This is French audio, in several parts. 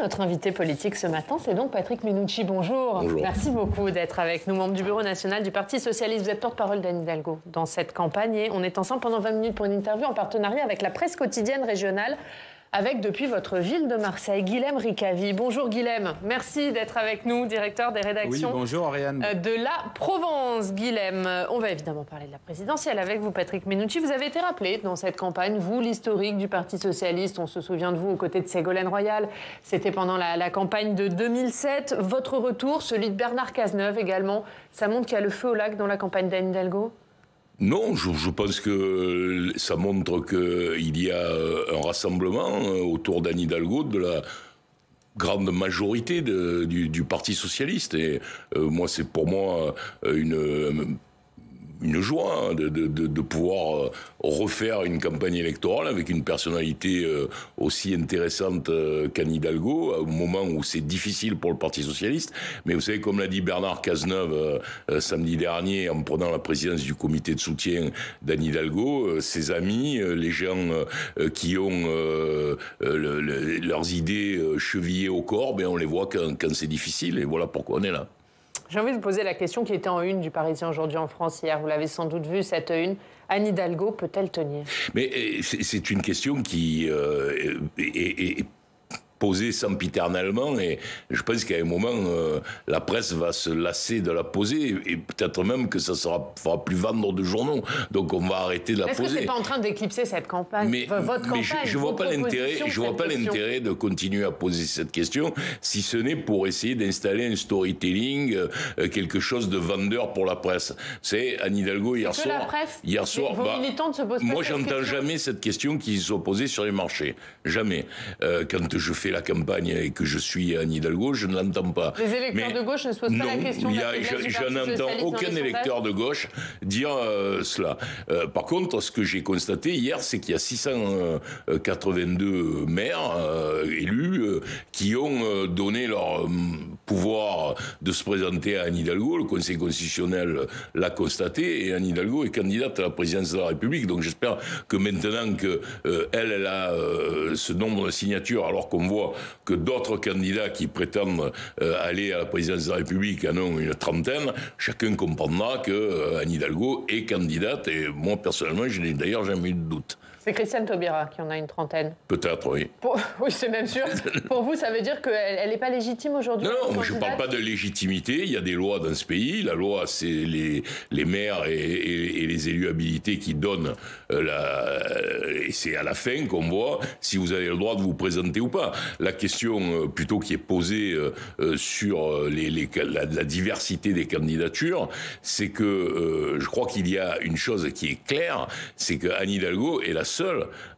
Notre invité politique ce matin, c'est donc Patrick Mennucci. Bonjour. Bonjour. Merci beaucoup d'être avec nous, membre du bureau national du Parti socialiste. Vous êtes porte-parole d'Anne Hidalgo dans cette campagne et on est ensemble pendant 20 minutes pour une interview en partenariat avec la presse quotidienne régionale, avec depuis votre ville de Marseille, Guilhem Ricavi. Bonjour Guilhem, merci d'être avec nous, directeur des rédactions. Oui, bonjour Ariane. De la Provence. Guilhem, on va évidemment parler de la présidentielle avec vous, Patrick Mennucci. Vous avez été rappelé dans cette campagne, vous, l'historique du Parti socialiste. On se souvient de vous aux côtés de Ségolène Royal. C'était pendant la campagne de 2007. Votre retour, celui de Bernard Cazeneuve également, ça montre qu'il y a le feu au lac dans la campagne d'Anne Hidalgo? Non, je pense que ça montre qu'il y a un rassemblement autour d'Anne Hidalgo de la grande majorité du Parti socialiste. Et moi, c'est pour moi une joie de pouvoir refaire une campagne électorale avec une personnalité aussi intéressante qu'Anne Hidalgo, au moment où c'est difficile pour le Parti socialiste. Mais vous savez, comme l'a dit Bernard Cazeneuve samedi dernier, en prenant la présidence du comité de soutien d'Anne Hidalgo, ses amis, les gens qui ont leurs idées chevillées au corps, ben on les voit quand c'est difficile, et voilà pourquoi on est là. J'ai envie de vous poser la question qui était en une du Parisien aujourd'hui en France hier. Vous l'avez sans doute vu, cette une. Anne Hidalgo peut-elle tenir? Mais c'est une question qui est posée sempiternellement, et je pense qu'à un moment, la presse va se lasser de la poser, et peut-être même que ça fera plus vendre de journaux. Donc on va arrêter de la poser. Est-ce que c'est pas en train d'éclipser cette campagne, votre campagne? Je vois pas l'intérêt de continuer à poser cette question, si ce n'est pour essayer d'installer un storytelling, quelque chose de vendeur pour la presse. C'est Anne Hidalgo hier soir. Vos militants ne se posent pas moi, cette j'entends question. jamais cette question qui soit posée sur les marchés. Jamais. Quand je fais la campagne et que je suis Anne Hidalgo, je ne l'entends pas. Les électeurs de gauche ne se posent pas la question. Je n'entends aucun électeur de gauche dire cela. Par contre, ce que j'ai constaté hier, c'est qu'il y a 682 maires élus qui ont donné leur pouvoir de se présenter à Anne Hidalgo. Le Conseil constitutionnel l'a constaté, et Anne Hidalgo est candidate à la présidence de la République. Donc j'espère que maintenant qu'elle a ce nombre de signatures, alors qu'on voit que d'autres candidats qui prétendent aller à la présidence de la République en ont une trentaine, chacun comprendra que Anne Hidalgo est candidate, et moi personnellement je n'ai d'ailleurs jamais eu de doute. C'est Christiane Taubira qui en a une trentaine. Peut-être, oui. Oui, c'est même sûr. Pour vous, ça veut dire qu'elle n'est pas légitime aujourd'hui? Non, je ne parle pas de légitimité. Il y a des lois dans ce pays. La loi, c'est les maires et les élus habilités qui donnent et c'est à la fin qu'on voit si vous avez le droit de vous présenter ou pas. La question plutôt qui est posée sur la diversité des candidatures, c'est que je crois qu'il y a une chose qui est claire, c'est que Anne Hidalgo est la seule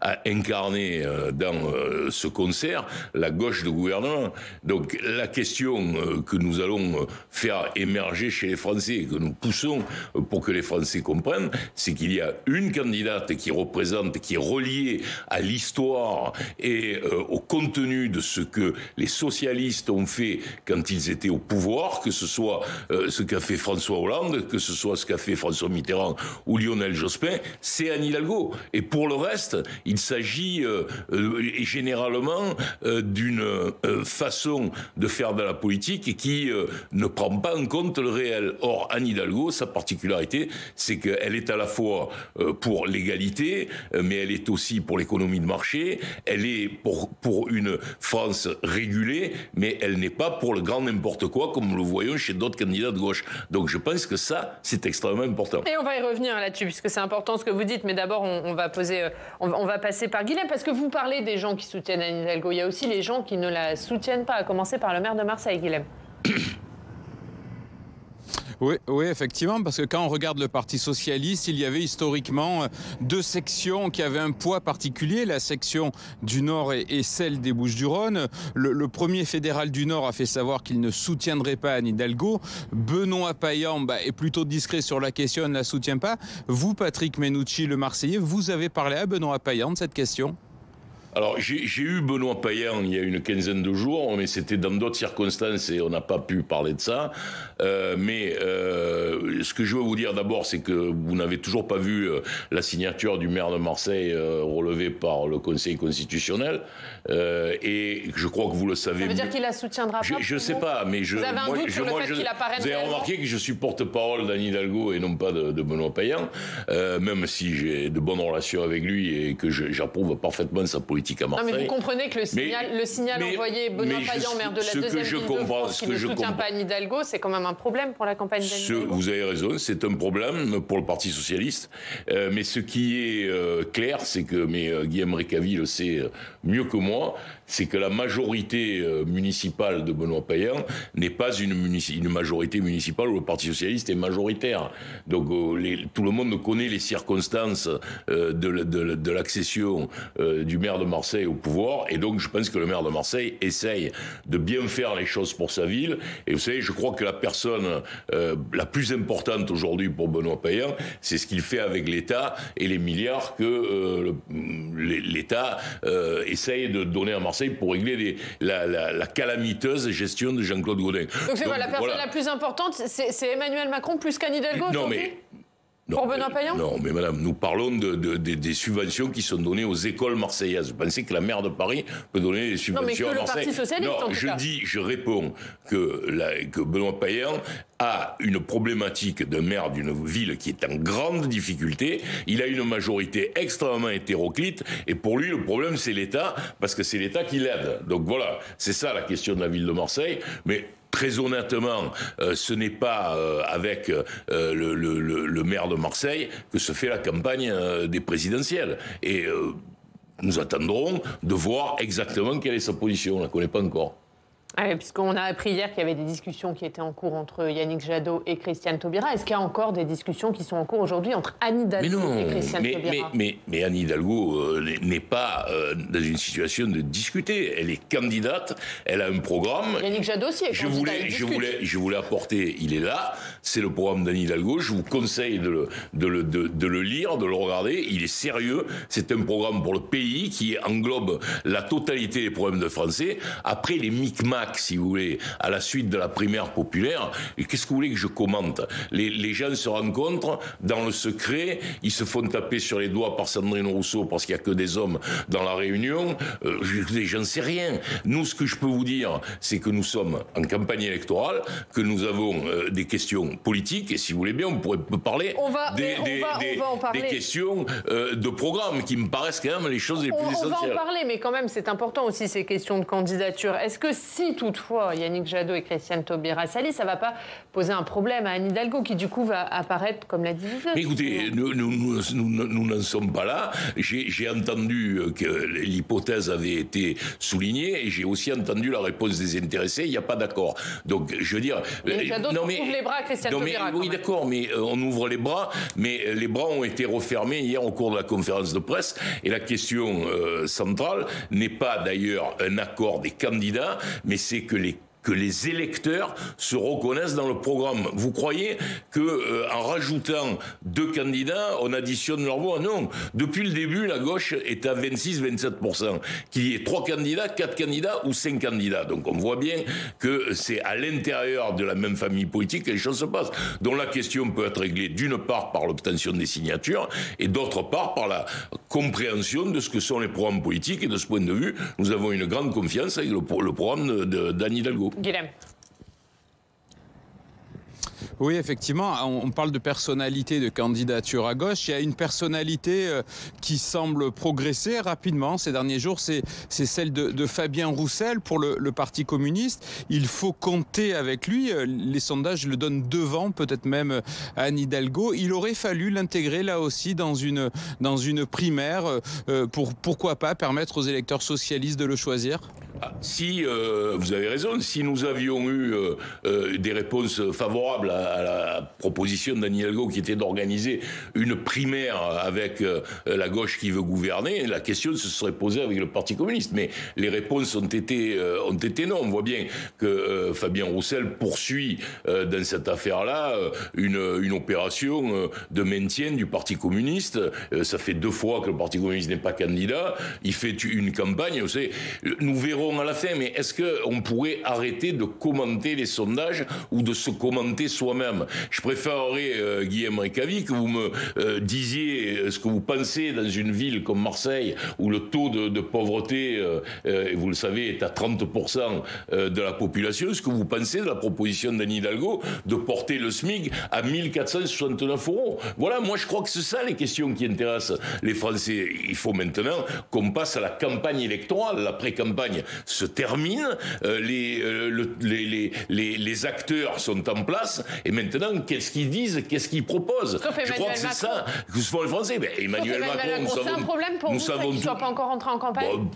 à incarner dans ce concert la gauche de gouvernement. Donc la question que nous allons faire émerger chez les Français, et que nous poussons pour que les Français comprennent, c'est qu'il y a une candidate qui représente, qui est reliée à l'histoire et au contenu de ce que les socialistes ont fait quand ils étaient au pouvoir, que ce soit ce qu'a fait François Hollande, que ce soit ce qu'a fait François Mitterrand ou Lionel Jospin, c'est Anne Hidalgo. Et pour le reste, il s'agit généralement d'une façon de faire de la politique qui ne prend pas en compte le réel. Or, Anne Hidalgo, sa particularité, c'est qu'elle est à la fois pour l'égalité, mais elle est aussi pour l'économie de marché, elle est pour une France régulée, mais elle n'est pas pour le grand n'importe quoi, comme nous le voyons chez d'autres candidats de gauche. Donc je pense que ça, c'est extrêmement important. Et on va y revenir là-dessus, puisque c'est important ce que vous dites, mais d'abord, on va passer par Guilhem, parce que vous parlez des gens qui soutiennent Anne Hidalgo. Il y a aussi les gens qui ne la soutiennent pas, à commencer par le maire de Marseille, Guilhem. Oui, effectivement, parce que quand on regarde le Parti socialiste, il y avait historiquement deux sections qui avaient un poids particulier, la section du Nord et celle des Bouches-du-Rhône. Le premier fédéral du Nord a fait savoir qu'il ne soutiendrait pas Anne Hidalgo. Benoît Payan est plutôt discret sur la question, ne la soutient pas. Vous, Patrick Mennucci, le Marseillais, vous avez parlé à Benoît Payan de cette question? Alors, j'ai eu Benoît Payan il y a une quinzaine de jours, mais c'était dans d'autres circonstances et on n'a pas pu parler de ça. Mais ce que je veux vous dire d'abord, c'est que vous n'avez toujours pas vu la signature du maire de Marseille relevée par le Conseil constitutionnel. Et je crois que vous le savez. Ça veut dire qu'il la soutiendra pas? Je ne sais pas, mais vous avez un doute sur le fait qu'il apparenne. Vous avez remarqué que je suis porte-parole d'Anne Hidalgo et non pas de Benoît Payan, même si j'ai de bonnes relations avec lui et que j'approuve parfaitement sa politique à Marseille. Non, mais vous comprenez que le signal envoyé Benoît Payan, maire de la deuxième ville de France, qui ne soutient pas Anne Hidalgo, c'est quand même un problème pour la campagne d'Anne Hidalgo. Vous avez raison, c'est un problème pour le Parti socialiste. Mais ce qui est clair, c'est que Guillaume Récavy le sait mieux que moi, c'est que la majorité municipale de Benoît Payan n'est pas une majorité municipale où le Parti socialiste est majoritaire. Donc tout le monde connaît les circonstances de l'accession du maire de Marseille au pouvoir, et donc je pense que le maire de Marseille essaye de bien faire les choses pour sa ville. Et vous savez, je crois que la personne la plus importante aujourd'hui pour Benoît Payan, c'est ce qu'il fait avec l'État et les milliards que l'État essaye de donner à Marseille pour régler la calamiteuse gestion de Jean-Claude Gaudin. Donc c'est quoi, la personne la plus importante, c'est Emmanuel Macron plus qu'Anne Hidalgo? Non, mais... Pour Benoît Payan ? Non, mais madame, nous parlons des subventions qui sont données aux écoles marseillaises. Vous pensez que la maire de Paris peut donner des subventions à Marseille? Le Parti socialiste, en tout cas. Je réponds que Benoît Payan a une problématique de maire d'une ville qui est en grande difficulté. Il a une majorité extrêmement hétéroclite, et pour lui, le problème, c'est l'État, parce que c'est l'État qui l'aide. Donc voilà, c'est ça la question de la ville de Marseille. Mais très honnêtement, ce n'est pas avec le maire de Marseille que se fait la campagne des présidentielles. Et nous attendrons de voir exactement quelle est sa position. On ne la connaît pas encore. Ah, puisqu'on a appris hier qu'il y avait des discussions qui étaient en cours entre Yannick Jadot et Christiane Taubira. Est-ce qu'il y a encore des discussions qui sont en cours aujourd'hui entre Anne Hidalgo et Christiane Taubira? Mais Anne Hidalgo n'est pas dans une situation de discuter. Elle est candidate, elle a un programme. Yannick Jadot aussi est candidat. Je voulais apporter, il est là, c'est le programme d'Anne Hidalgo. Je vous conseille de le lire, de le regarder. Il est sérieux. C'est un programme pour le pays qui englobe la totalité des problèmes de Français. Après les micmacs, si vous voulez, à la suite de la primaire populaire, et qu'est-ce que vous voulez que je commente? Les gens se rencontrent dans le secret, ils se font taper sur les doigts par Sandrine Rousseau parce qu'il n'y a que des hommes dans la réunion. J'en sais rien. Nous, ce que je peux vous dire, c'est que nous sommes en campagne électorale, que nous avons des questions politiques, et si vous voulez bien, on pourrait parler des questions de programme qui me paraissent quand même les choses les plus essentielles. On va en parler, mais quand même, c'est important aussi ces questions de candidature. Est-ce que si toutefois Yannick Jadot et Christiane Taubira s'allient, ça ne va pas poser un problème à Anne Hidalgo qui du coup va apparaître comme la diviseuse? Écoutez, nous n'en sommes pas là. J'ai entendu que l'hypothèse avait été soulignée et j'ai aussi entendu la réponse des intéressés. Il n'y a pas d'accord. Donc je veux dire... Jadot ouvre les bras à Christiane Taubira. Oui, d'accord, mais on ouvre les bras, mais les bras ont été refermés hier au cours de la conférence de presse, et la question centrale n'est pas d'ailleurs un accord des candidats, mais c'est que les électeurs se reconnaissent dans le programme. Vous croyez que en rajoutant 2 candidats, on additionne leur voix? Non. Depuis le début, la gauche est à 26-27%. Qu'il y ait 3 candidats, 4 candidats ou 5 candidats. Donc on voit bien que c'est à l'intérieur de la même famille politique que les choses se passent. Donc la question peut être réglée d'une part par l'obtention des signatures et d'autre part par la compréhension de ce que sont les programmes politiques. Et de ce point de vue, nous avons une grande confiance avec le programme d'Anne Hidalgo. Guilhem. Oui, effectivement, on parle de personnalité, de candidature à gauche. Il y a une personnalité qui semble progresser rapidement ces derniers jours, c'est celle de Fabien Roussel pour le Parti communiste. Il faut compter avec lui. Les sondages le donnent devant, peut-être même à Anne Hidalgo. Il aurait fallu l'intégrer là aussi dans une primaire pour, pourquoi pas, permettre aux électeurs socialistes de le choisir. Si vous avez raison, si nous avions eu des réponses favorables à la proposition d'Anne Hidalgo qui était d'organiser une primaire avec la gauche qui veut gouverner, la question se serait posée avec le Parti communiste. Mais les réponses ont été non. On voit bien que Fabien Roussel poursuit dans cette affaire-là une opération de maintien du Parti communiste. Ça fait 2 fois que le Parti communiste n'est pas candidat. Il fait une campagne. Vous savez, nous verrons à la fin, mais est-ce qu'on pourrait arrêter de commenter les sondages ou de se commenter soi-même? Je préférerais, Guillaume Récavy, que vous me disiez ce que vous pensez dans une ville comme Marseille, où le taux de pauvreté, vous le savez, est à 30% de la population, ce que vous pensez de la proposition d'Anne Hidalgo de porter le SMIC à 1469 €. Voilà, moi je crois que c'est ça les questions qui intéressent les Français. Il faut maintenant qu'on passe à la campagne électorale. La pré-campagne se termine, les acteurs sont en place, et maintenant, qu'est-ce qu'ils disent, qu'est-ce qu'ils proposent? Je crois que c'est ça que se font les Français. Ben, Emmanuel Macron, c'est un problème pour vous qu'il ne soit pas encore rentré en campagne? Bon,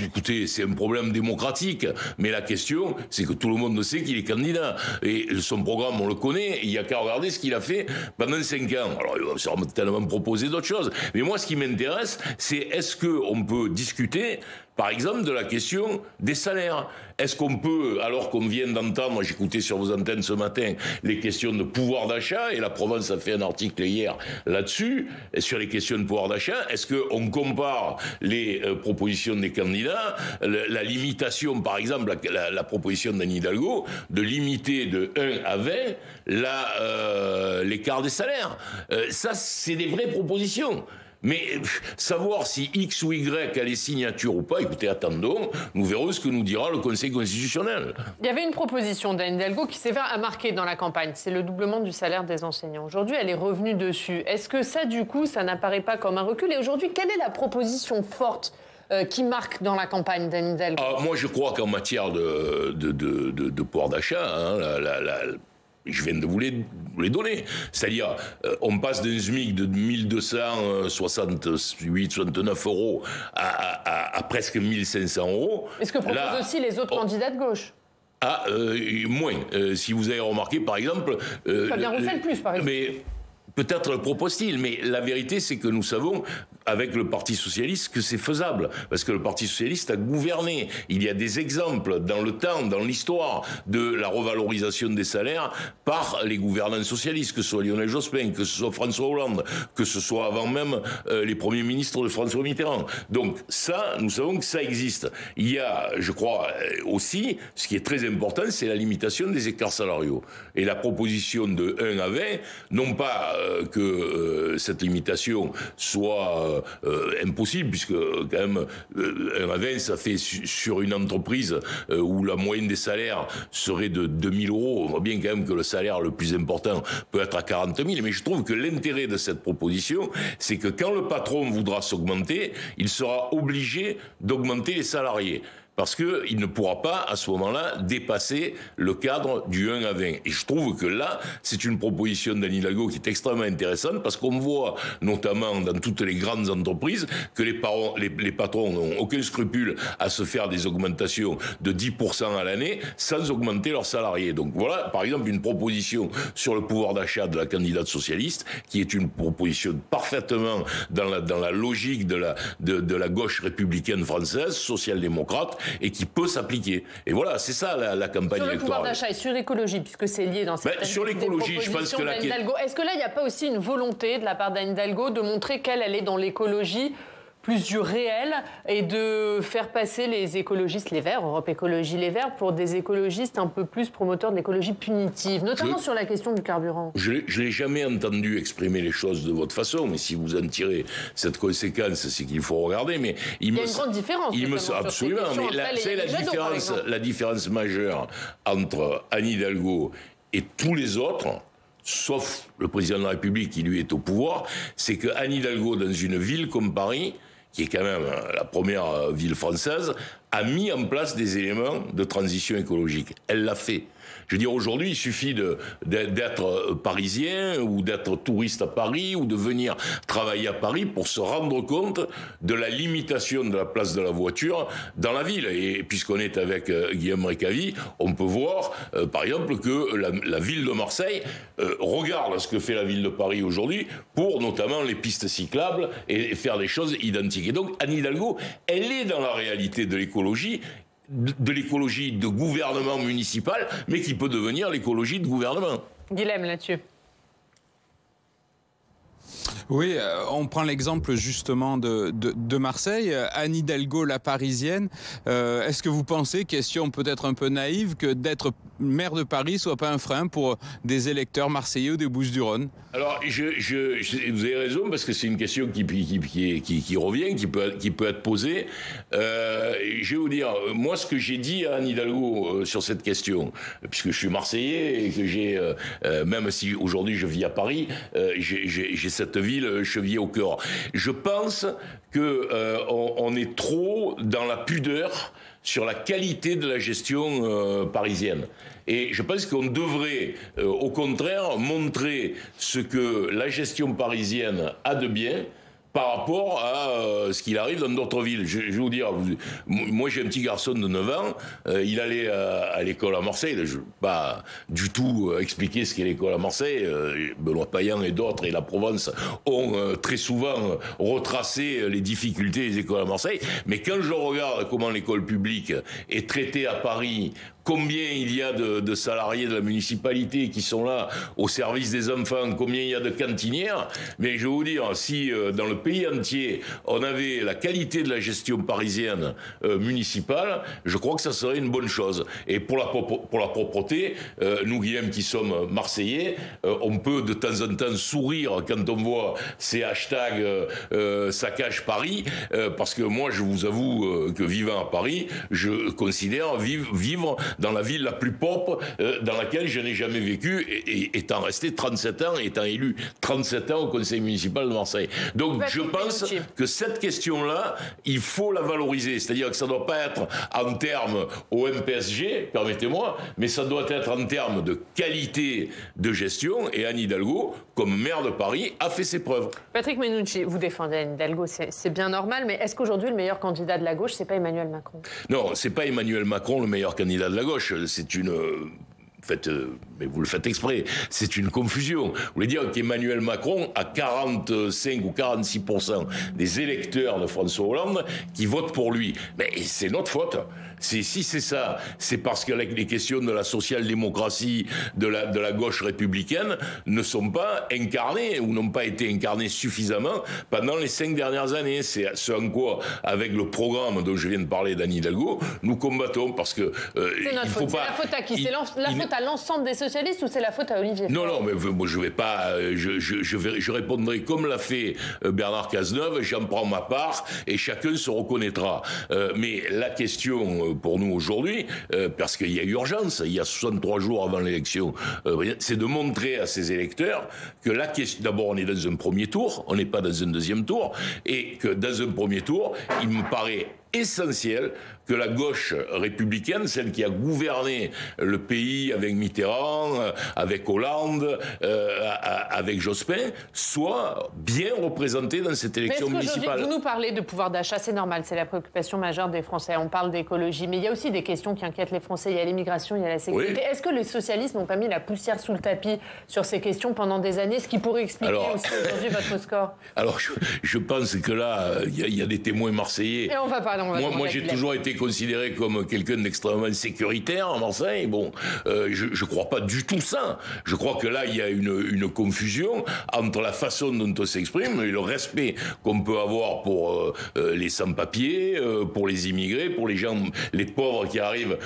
écoutez, c'est un problème démocratique, mais la question, c'est que tout le monde sait qu'il est candidat. Et son programme, on le connaît, il n'y a qu'à regarder ce qu'il a fait pendant 5 ans. Alors, il va certainement proposer d'autres choses. Mais moi, ce qui m'intéresse, c'est est-ce qu'on peut discuter, par exemple, de la question des salaires. Est-ce qu'on peut, alors qu'on vient d'entendre, j'écoutais sur vos antennes ce matin, les questions de pouvoir d'achat, et la Provence a fait un article hier là-dessus, sur les questions de pouvoir d'achat, est-ce qu'on compare les propositions des candidats, la limitation, par exemple, la proposition d'Anne Hidalgo, de limiter de 1 à 20 l'écart des salaires. Ça, c'est des vraies propositions. Mais savoir si X ou Y a les signatures ou pas, écoutez, attendons, nous verrons ce que nous dira le Conseil constitutionnel. Il y avait une proposition d'Anne Hidalgo qui s'est marquée dans la campagne, c'est le doublement du salaire des enseignants. Aujourd'hui, elle est revenue dessus. Est-ce que ça, du coup, ça n'apparaît pas comme un recul? Et aujourd'hui, quelle est la proposition forte qui marque dans la campagne d'Anne Hidalgo? Moi, je crois qu'en matière de pouvoir d'achat, je viens de vous les donner. C'est-à-dire, on passe d'un SMIC de 1268-69 € à presque 1500 €. Et ce que proposent aussi les autres candidats de gauche. Moins. Si vous avez remarqué, par exemple... Fabien Roussel plus, par exemple. Mais peut-être le propose-t-il, mais la vérité, c'est que nous savons, avec le Parti socialiste, que c'est faisable. Parce que le Parti socialiste a gouverné. Il y a des exemples dans le temps, dans l'histoire, de la revalorisation des salaires par les gouvernants socialistes, que ce soit Lionel Jospin, que ce soit François Hollande, que ce soit avant même les premiers ministres de François Mitterrand. Donc ça, nous savons que ça existe. Il y a, je crois, aussi, ce qui est très important, c'est la limitation des écarts salariaux. Et la proposition de 1 à 20, non pas que cette limitation soit impossible, puisque quand même 1 à 20, ça fait sur une entreprise où la moyenne des salaires serait de 2000 €. On voit bien quand même que le salaire le plus important peut être à 40 000, mais je trouve que l'intérêt de cette proposition, c'est que quand le patron voudra s'augmenter, il sera obligé d'augmenter les salariés. Parce qu'il ne pourra pas, à ce moment-là, dépasser le cadre du 1 à 20. Et je trouve que là, c'est une proposition d'Anne Hidalgo qui est extrêmement intéressante, parce qu'on voit, notamment dans toutes les grandes entreprises, que les patrons n'ont aucun scrupule à se faire des augmentations de 10% à l'année, sans augmenter leurs salariés. Donc voilà, par exemple, une proposition sur le pouvoir d'achat de la candidate socialiste, qui est une proposition parfaitement dans la logique de la gauche républicaine française, social-démocrate, et qui peut s'appliquer. Et voilà, c'est ça la campagne électorale. Sur le pouvoir d'achat et sur l'écologie, puisque c'est lié dans cette sur l'écologie, je pense que est-ce que là, il n'y a pas aussi une volonté de la part d'Anne Hidalgo de montrer qu'elle est dans l'écologie plus du réel et de faire passer les écologistes, les Verts, Europe Écologie Les Verts, pour des écologistes un peu plus promoteurs de l'écologie punitive, notamment sur la question du carburant? Je n'ai jamais entendu exprimer les choses de votre façon, mais si vous en tirez cette conséquence, c'est qu'il faut regarder. Mais il y a une grande différence. Absolument, mais c'est la différence majeure entre Anne Hidalgo et tous les autres, sauf le président de la République qui lui est au pouvoir, c'est que Anne Hidalgo, dans une ville comme Paris, qui est quand même la première ville française, a mis en place des éléments de transition écologique. Elle l'a fait. Je veux dire, aujourd'hui, il suffit d'être parisien ou d'être touriste à Paris ou de venir travailler à Paris pour se rendre compte de la limitation de la place de la voiture dans la ville. Et puisqu'on est avec Guillaume Récavy, on peut voir, par exemple, que la ville de Marseille regarde ce que fait la ville de Paris aujourd'hui pour notamment les pistes cyclables et faire des choses identiques. Et donc, Anne Hidalgo, elle est dans la réalité de l'écologie de gouvernement municipal, mais qui peut devenir l'écologie de gouvernement. Guilhem, là-dessus. Oui, on prend l'exemple justement de Marseille. Anne Hidalgo, la parisienne, est-ce que vous pensez, question peut-être un peu naïve, que d'être maire de Paris soit pas un frein pour des électeurs marseillais ou des Bouches-du-Rhône? Alors, vous avez raison, parce que c'est une question qui revient, qui peut être posée. Je vais vous dire, moi, ce que j'ai dit à Anne Hidalgo sur cette question, puisque je suis Marseillais et que même si aujourd'hui je vis à Paris, j'ai cette ville chevillée au cœur. Je pense qu'on est trop dans la pudeur sur la qualité de la gestion parisienne. Et je pense qu'on devrait, au contraire, montrer ce que la gestion parisienne a de bien par rapport à ce qu'il arrive dans d'autres villes. Je vais vous dire, moi j'ai un petit garçon de 9 ans, il allait à l'école à Marseille, je ne vais pas du tout expliquer ce qu'est l'école à Marseille, Benoît Payan et d'autres et la Provence ont très souvent retracé les difficultés des écoles à Marseille, mais quand je regarde comment l'école publique est traitée à Paris, combien il y a de salariés de la municipalité qui sont là au service des enfants, combien il y a de cantinières, mais je vais vous dire, si dans le pays entier, on avait la qualité de la gestion parisienne municipale, je crois que ça serait une bonne chose. Et pour la propreté, nous, Guillaume, qui sommes Marseillais, on peut de temps en temps sourire quand on voit ces hashtags saccage Paris, parce que moi, je vous avoue que vivant à Paris, je considère vivre dans la ville la plus propre dans laquelle je n'ai jamais vécu, et étant resté 37 ans, étant élu 37 ans au conseil municipal de Marseille. Donc je pense que cette question-là, il faut la valoriser. C'est-à-dire que ça ne doit pas être en termes au MPSG, permettez-moi, mais ça doit être en termes de qualité de gestion, et Anne Hidalgo, comme maire de Paris, a fait ses preuves. Patrick Mennucci, vous défendez Anne Hidalgo, c'est bien normal, mais est-ce qu'aujourd'hui le meilleur candidat de la gauche, c'est pas Emmanuel Macron? Non, c'est pas Emmanuel Macron le meilleur candidat de la gauche, c'est une... mais vous le faites exprès, c'est une confusion. Vous voulez dire qu'Emmanuel Macron a 45 ou 46% des électeurs de François Hollande qui votent pour lui. Mais c'est notre faute. Si c'est ça, c'est parce que les questions de la social-démocratie, de la gauche républicaine ne sont pas incarnées ou n'ont pas été incarnées suffisamment pendant les 5 dernières années. C'est ce en quoi, avec le programme dont je viens de parler d'Anne Hidalgo, nous combattons parce que c'est notre faute. C'est la faute à qui? C'est la faute à l'ensemble des socialistes ou c'est la faute à Olivier? Non, mais moi je vais pas, je répondrai comme l'a fait Bernard Cazeneuve, j'en prends ma part et chacun se reconnaîtra. Mais la question pour nous aujourd'hui, parce qu'il y a urgence, il y a 63 jours avant l'élection, c'est de montrer à ces électeurs que la question, d'abord on est dans un premier tour, on n'est pas dans un deuxième tour, et que dans un premier tour, il me paraît essentiel que la gauche républicaine, celle qui a gouverné le pays avec Mitterrand, avec Hollande, avec Jospin, soit bien représentée dans cette élection municipale. Vous nous parlez de pouvoir d'achat, c'est normal, c'est la préoccupation majeure des Français. On parle d'écologie, mais il y a aussi des questions qui inquiètent les Français. Il y a l'immigration, il y a la sécurité. Oui. Est-ce que les socialistes n'ont pas mis la poussière sous le tapis sur ces questions pendant des années, ce qui pourrait expliquer aussi aujourd'hui votre score? Alors, je pense que là, il y a des témoins marseillais. Et on va parler, moi, j'ai toujours été considéré comme quelqu'un d'extrêmement sécuritaire à Marseille. Bon, je crois pas du tout ça. Je crois que là, il y a une confusion entre la façon dont on s'exprime et le respect qu'on peut avoir pour les sans-papiers, pour les immigrés, pour les gens, les pauvres qui arrivent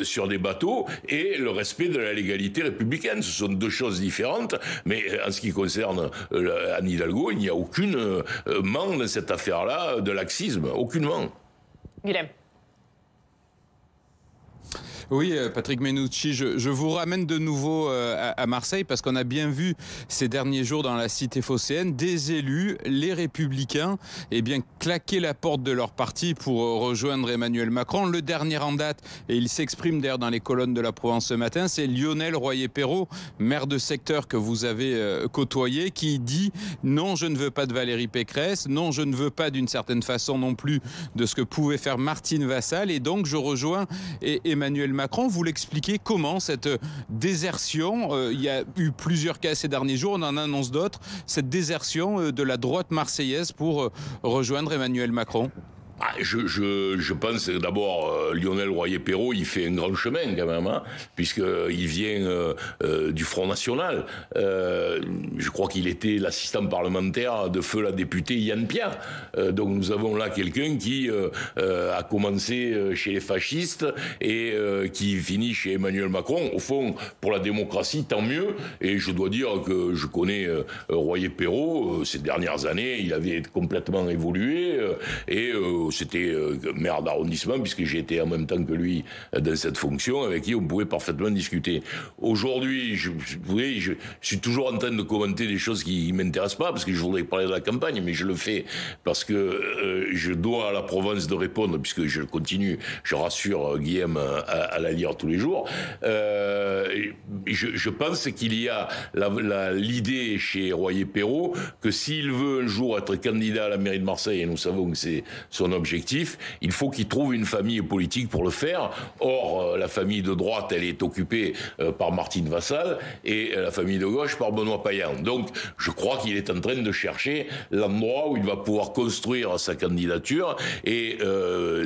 sur des bateaux, et le respect de la légalité républicaine. Ce sont deux choses différentes, mais en ce qui concerne Anne Hidalgo, il n'y a aucune manque dans cette affaire-là de laxisme, aucunement. Guilhem. Oui, Patrick Menucci, je vous ramène de nouveau à Marseille parce qu'on a bien vu ces derniers jours dans la cité phocéenne des élus, les Républicains, claquer la porte de leur parti pour rejoindre Emmanuel Macron. Le dernier en date, et il s'exprime d'ailleurs dans les colonnes de la Provence ce matin, c'est Lionel Royer-Perrot, maire de secteur que vous avez côtoyé, qui dit non, je ne veux pas de Valérie Pécresse, non, je ne veux pas d'une certaine façon non plus de ce que pouvait faire Martine Vassal, et donc je rejoins Emmanuel Macron. Vous l'expliquez comment cette désertion, il y a eu plusieurs cas ces derniers jours, on en annonce d'autres, cette désertion de la droite marseillaise pour rejoindre Emmanuel Macron? Je pense d'abord Lionel Royer-Perrot, il fait un grand chemin quand même, puisqu'il vient du Front National. Je crois qu'il était l'assistant parlementaire de feu la députée Yann Piat. Donc nous avons là quelqu'un qui a commencé chez les fascistes et qui finit chez Emmanuel Macron. Au fond, pour la démocratie, tant mieux. Et je dois dire que je connais Royer-Perrot. Ces dernières années, il avait complètement évolué et c'était maire d'arrondissement, puisque j'ai été en même temps que lui dans cette fonction, avec qui on pouvait parfaitement discuter. Aujourd'hui, je suis toujours en train de commenter des choses qui ne m'intéressent pas, parce que je voudrais parler de la campagne, mais je le fais parce que je dois à la Provence de répondre, puisque je continue, je rassure Guillaume à la lire tous les jours. Je pense qu'il y a l'idée chez Royer-Perrot que s'il veut un jour être candidat à la mairie de Marseille, et nous savons que c'est son objectif, il faut qu'il trouve une famille politique pour le faire. Or, la famille de droite, elle est occupée par Martine Vassal et la famille de gauche par Benoît Payan. Donc, je crois qu'il est en train de chercher l'endroit où il va pouvoir construire sa candidature. Et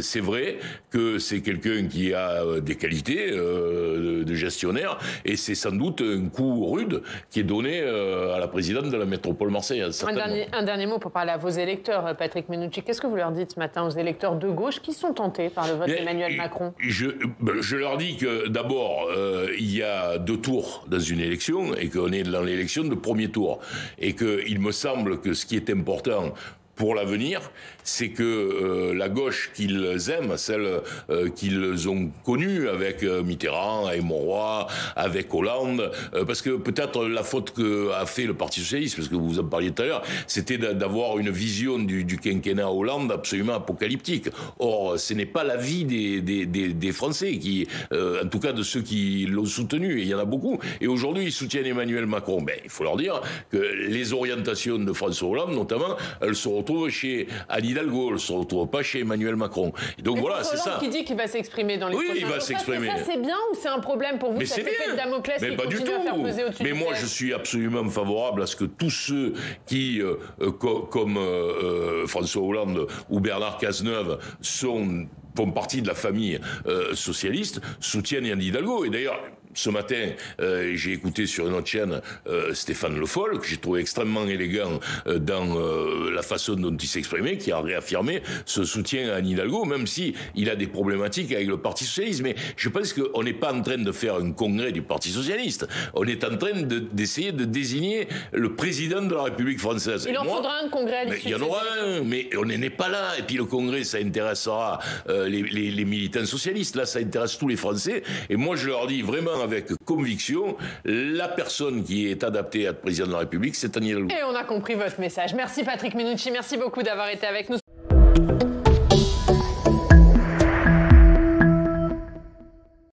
c'est vrai que c'est quelqu'un qui a des qualités de gestionnaire, et c'est sans doute un coup rude qui est donné à la présidente de la métropole marseillaise. Un dernier mot pour parler à vos électeurs, Patrick Menucci. Qu'est-ce que vous leur dites ce matin aux électeurs de gauche qui sont tentés par le vote d'Emmanuel Macron? Je leur dis que d'abord, il y a 2 tours dans une élection et qu'on est dans l'élection de premier tour. Et qu'il me semble que ce qui est important pour l'avenir, c'est que la gauche qu'ils aiment, celle qu'ils ont connue avec Mitterrand, avec Monroy, avec Hollande, parce que peut-être la faute qu'a fait le Parti Socialiste, parce que vous en parliez tout à l'heure, c'était d'avoir une vision du quinquennat Hollande absolument apocalyptique. Or, ce n'est pas l'avis des Français, en tout cas de ceux qui l'ont soutenu, et il y en a beaucoup. Et aujourd'hui, ils soutiennent Emmanuel Macron. Il faut leur dire que les orientations de François Hollande, notamment, elles se retrouvent chez Anne Hidalgo, elles ne se retrouvent pas chez Emmanuel Macron. Et donc voilà, c'est ça. Qui dit qu'il va s'exprimer dans les prochains jours. Oui, il va s'exprimer. Ça, c'est bien ou c'est un problème pour vous? Mais c'est bien. Cette Damoclès qui continue à faire peser au-dessus. Mais moi, je suis absolument favorable à ce que tous ceux qui, comme François Hollande ou Bernard Cazeneuve, font partie de la famille socialiste, soutiennent Anne Hidalgo. Et d'ailleurs, ce matin, j'ai écouté sur une autre chaîne Stéphane Le Foll, que j'ai trouvé extrêmement élégant dans la façon dont il s'exprimait, qui a réaffirmé ce soutien à Anne Hidalgo, même si il a des problématiques avec le Parti Socialiste. Mais je pense qu'on n'est pas en train de faire un congrès du Parti Socialiste. On est en train d'essayer de désigner le président de la République française. Il en faudra un congrès à l'issue. Il y en aura un, mais on n'est pas là. Et puis le congrès, ça intéressera les militants socialistes. Là, ça intéresse tous les Français. Et moi, je leur dis vraiment avec conviction, la personne qui est adaptée à être président de la République, c'est Anne Hidalgo. Et on a compris votre message. Merci Patrick Menucci, merci beaucoup d'avoir été avec nous.